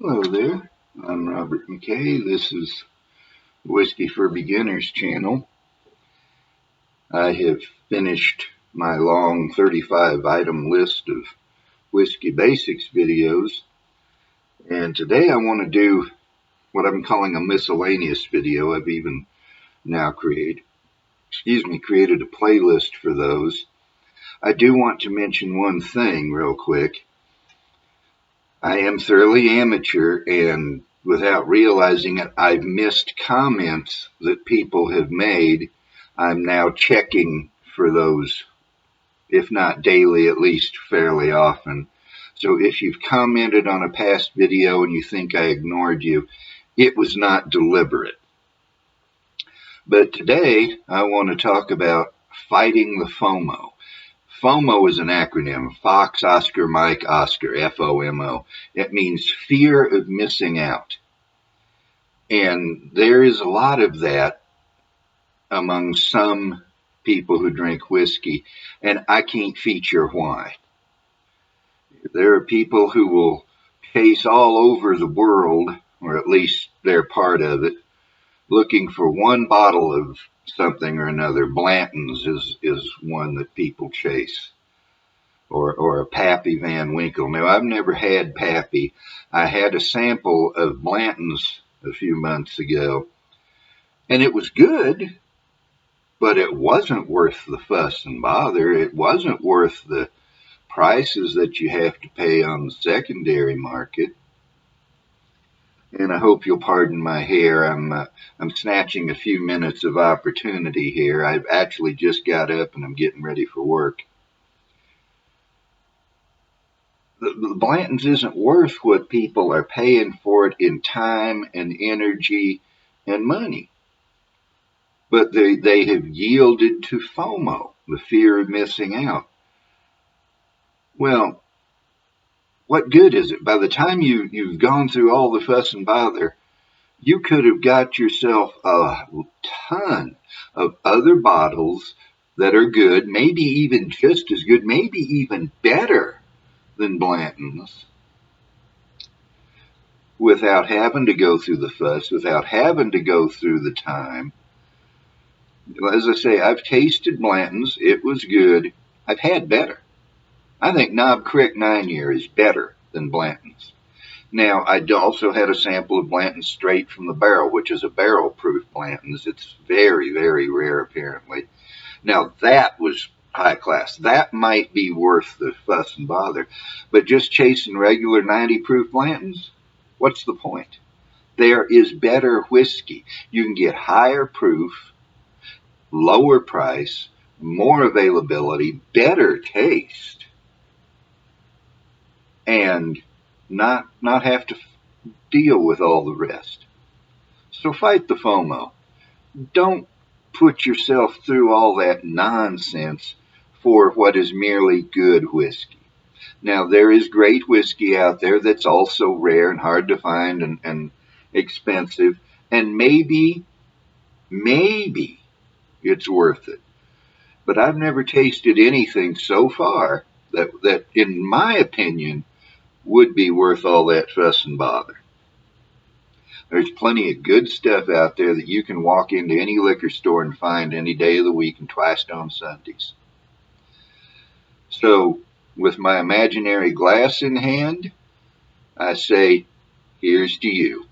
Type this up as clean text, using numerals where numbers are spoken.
Hello there, I'm Robert McKay. This is Whiskey for Beginners channel. I have finished my long 35 item list of whiskey basics videos, and today I want to do what I'm calling a miscellaneous video. I've even now created a playlist for those. I do want to mention one thing real quick. I am thoroughly amateur, and without realizing it, I've missed comments that people have made. I'm now checking for those, if not daily, at least fairly often. So if you've commented on a past video and you think I ignored you, it was not deliberate. But today I want to talk about fighting the FOMO. FOMO is an acronym, Fox, Oscar, Mike, Oscar, FOMO. It means fear of missing out. And there is a lot of that among some people who drink whiskey, and I can't feature why. There are people who will chase all over the world, or at least they're part of it, looking for one bottle of something or another. Blanton's is one that people chase. Or a Pappy Van Winkle. Now, I've never had Pappy. I had a sample of Blanton's a few months ago, and it was good, but it wasn't worth the fuss and bother. It wasn't worth the prices that you have to pay on the secondary market. And I hope you'll pardon my hair. I'm snatching a few minutes of opportunity here. I've actually just got up and I'm getting ready for work. The Blanton's isn't worth what people are paying for it in time and energy and money. But they have yielded to FOMO, the fear of missing out. Well, what good is it? By the time you've gone through all the fuss and bother, you could have got yourself a ton of other bottles that are good, maybe even just as good, maybe even better than Blanton's, without having to go through the fuss, without having to go through the time. As I say, I've tasted Blanton's. It was good. I've had better. I think Knob Creek 9-year is better than Blanton's. Now, I also had a sample of Blanton's straight from the barrel, which is a barrel-proof Blanton's. It's very, very rare, apparently. Now, that was high class. That might be worth the fuss and bother. But just chasing regular 90-proof Blanton's, what's the point? There is better whiskey. You can get higher proof, lower price, more availability, better taste, and not have to deal with all the rest. So fight the FOMO. Don't put yourself through all that nonsense for what is merely good whiskey. Now, there is great whiskey out there that's also rare and hard to find and expensive, and maybe it's worth it. But I've never tasted anything so far that in my opinion, would be worth all that fuss and bother. There's plenty of good stuff out there that you can walk into any liquor store and find any day of the week and twice on Sundays. So, with my imaginary glass in hand, I say, here's to you.